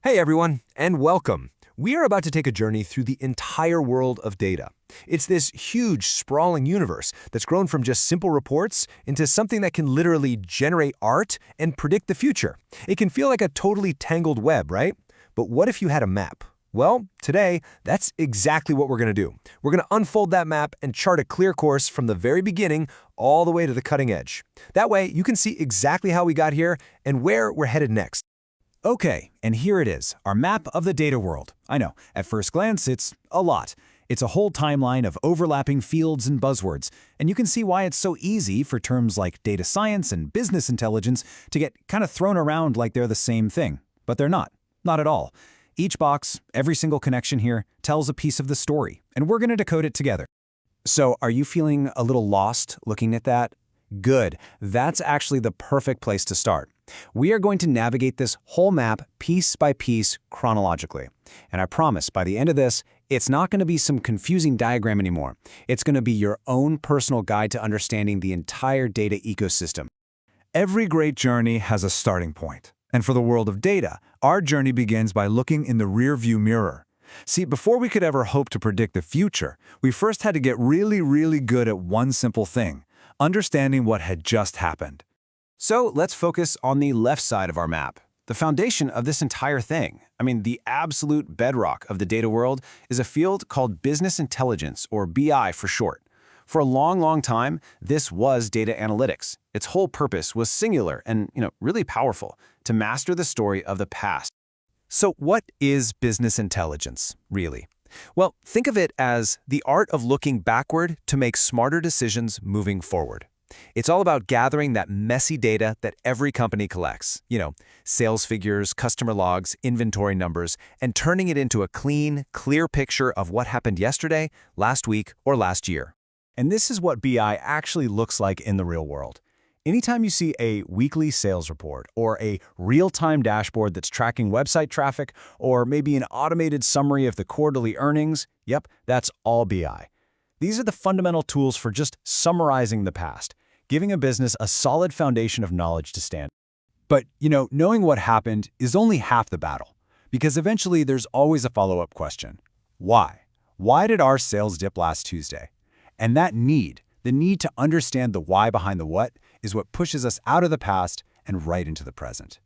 Hey everyone, and welcome. We are about to take a journey through the entire world of data. It's this huge, sprawling universe that's grown from just simple reports into something that can literally generate art and predict the future. It can feel like a totally tangled web, right? But what if you had a map? Well, today, that's exactly what we're going to do. We're going to unfold that map and chart a clear course from the very beginning all the way to the cutting edge. That way, you can see exactly how we got here and where we're headed next. Okay, and here it is, our map of the data world. I know, at first glance, it's a lot. It's a whole timeline of overlapping fields and buzzwords, and you can see why it's so easy for terms like data science and business intelligence to get kind of thrown around like they're the same thing. But they're not at all. Each box, every single connection here, tells a piece of the story, and we're going to decode it together. So are you feeling a little lost looking at that? Good, that's actually the perfect place to start. We are going to navigate this whole map piece by piece chronologically. And I promise, by the end of this, it's not going to be some confusing diagram anymore. It's going to be your own personal guide to understanding the entire data ecosystem. Every great journey has a starting point. And for the world of data, our journey begins by looking in the rearview mirror. See, before we could ever hope to predict the future, we first had to get really good at one simple thing: understanding what had just happened. So let's focus on the left side of our map. The foundation of this entire thing, the absolute bedrock of the data world, is a field called business intelligence, or BI for short. For a long time, this was data analytics. Its whole purpose was singular and, really powerful: to master the story of the past. So what is business intelligence, really? Well, think of it as the art of looking backward to make smarter decisions moving forward. It's all about gathering that messy data that every company collects, sales figures, customer logs, inventory numbers, and turning it into a clean, clear picture of what happened yesterday, last week, or last year. And this is what BI actually looks like in the real world. Anytime you see a weekly sales report or a real-time dashboard that's tracking website traffic, or maybe an automated summary of the quarterly earnings, yep, that's all BI. These are the fundamental tools for just summarizing the past, giving a business a solid foundation of knowledge to stand. But, knowing what happened is only half the battle, because eventually there's always a follow-up question. Why? Why did our sales dip last Tuesday? And that the need to understand the why behind the what, is what pushes us out of the past and right into the present.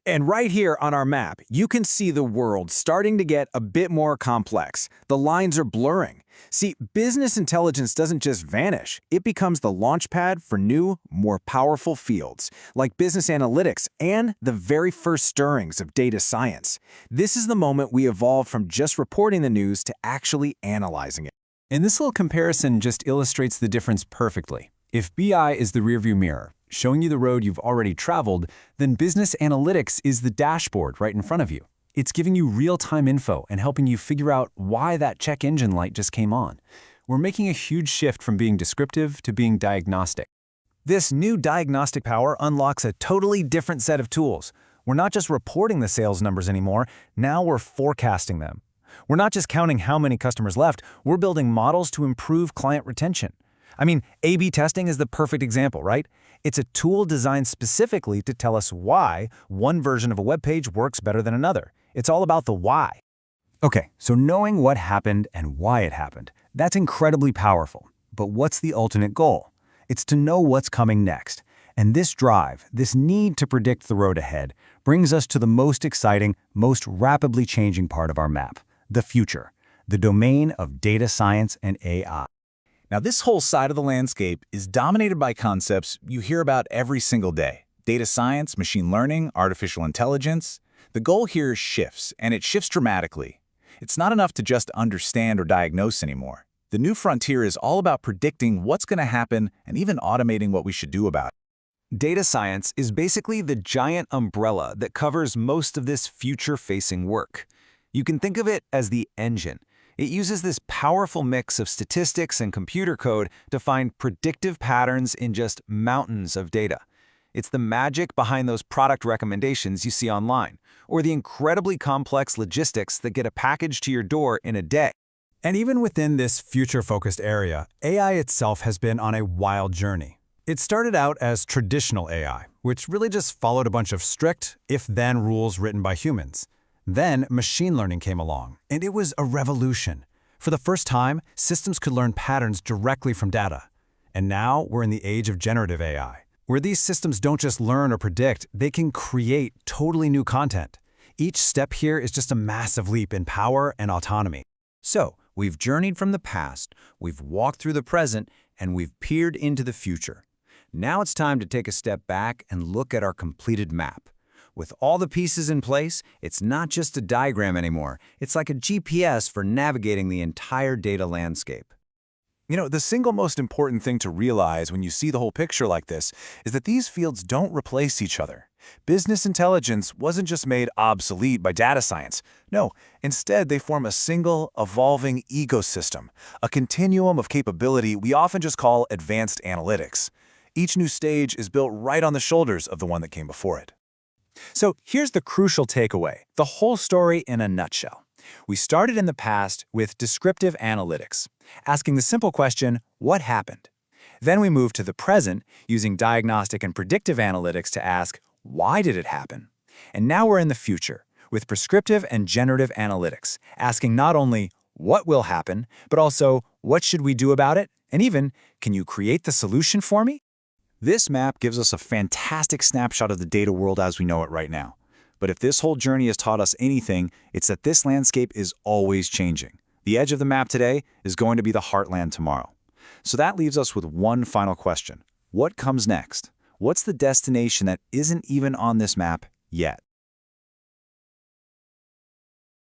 And right here on our map, you can see the world starting to get a bit more complex. The lines are blurring. See, business intelligence doesn't just vanish. It becomes the launchpad for new, more powerful fields, like business analytics and the very first stirrings of data science. This is the moment we evolve from just reporting the news to actually analyzing it. And this little comparison just illustrates the difference perfectly. If BI is the rearview mirror, showing you the road you've already traveled, then business analytics is the dashboard right in front of you. It's giving you real-time info and helping you figure out why that check engine light just came on. We're making a huge shift from being descriptive to being diagnostic. This new diagnostic power unlocks a totally different set of tools. We're not just reporting the sales numbers anymore, now we're forecasting them. We're not just counting how many customers left, we're building models to improve client retention. A/B testing is the perfect example, right? It's a tool designed specifically to tell us why one version of a web page works better than another. It's all about the why. Okay, so knowing what happened and why it happened, that's incredibly powerful. But what's the ultimate goal? It's to know what's coming next. And this drive, this need to predict the road ahead, brings us to the most exciting, most rapidly changing part of our map: the future, the domain of data science and AI. Now, this whole side of the landscape is dominated by concepts you hear about every single day: data science, machine learning, artificial intelligence. The goal here shifts, and it shifts dramatically. It's not enough to just understand or diagnose anymore. The new frontier is all about predicting what's going to happen and even automating what we should do about it. Data science is basically the giant umbrella that covers most of this future-facing work. You can think of it as the engine. It uses this powerful mix of statistics and computer code to find predictive patterns in just mountains of data. It's the magic behind those product recommendations you see online, or the incredibly complex logistics that get a package to your door in a day. And even within this future-focused area, AI itself has been on a wild journey. It started out as traditional AI, which really just followed a bunch of strict if-then rules written by humans. Then machine learning came along, and it was a revolution. For the first time, systems could learn patterns directly from data. And now we're in the age of generative AI, where these systems don't just learn or predict, they can create totally new content. Each step here is just a massive leap in power and autonomy. So, we've journeyed from the past, we've walked through the present, and we've peered into the future. Now it's time to take a step back and look at our completed map. With all the pieces in place, it's not just a diagram anymore. It's like a GPS for navigating the entire data landscape. You know, the single most important thing to realize when you see the whole picture like this is that these fields don't replace each other. Business intelligence wasn't just made obsolete by data science. No, instead they form a single, evolving ecosystem, a continuum of capability we often just call advanced analytics. Each new stage is built right on the shoulders of the one that came before it. So here's the crucial takeaway, the whole story in a nutshell. We started in the past with descriptive analytics, asking the simple question, what happened? Then we moved to the present using diagnostic and predictive analytics to ask, why did it happen? And now we're in the future with prescriptive and generative analytics, asking not only what will happen, but also what should we do about it? And even, can you create the solution for me? This map gives us a fantastic snapshot of the data world as we know it right now. But if this whole journey has taught us anything, it's that this landscape is always changing. The edge of the map today is going to be the heartland tomorrow. So that leaves us with one final question. What comes next? What's the destination that isn't even on this map yet?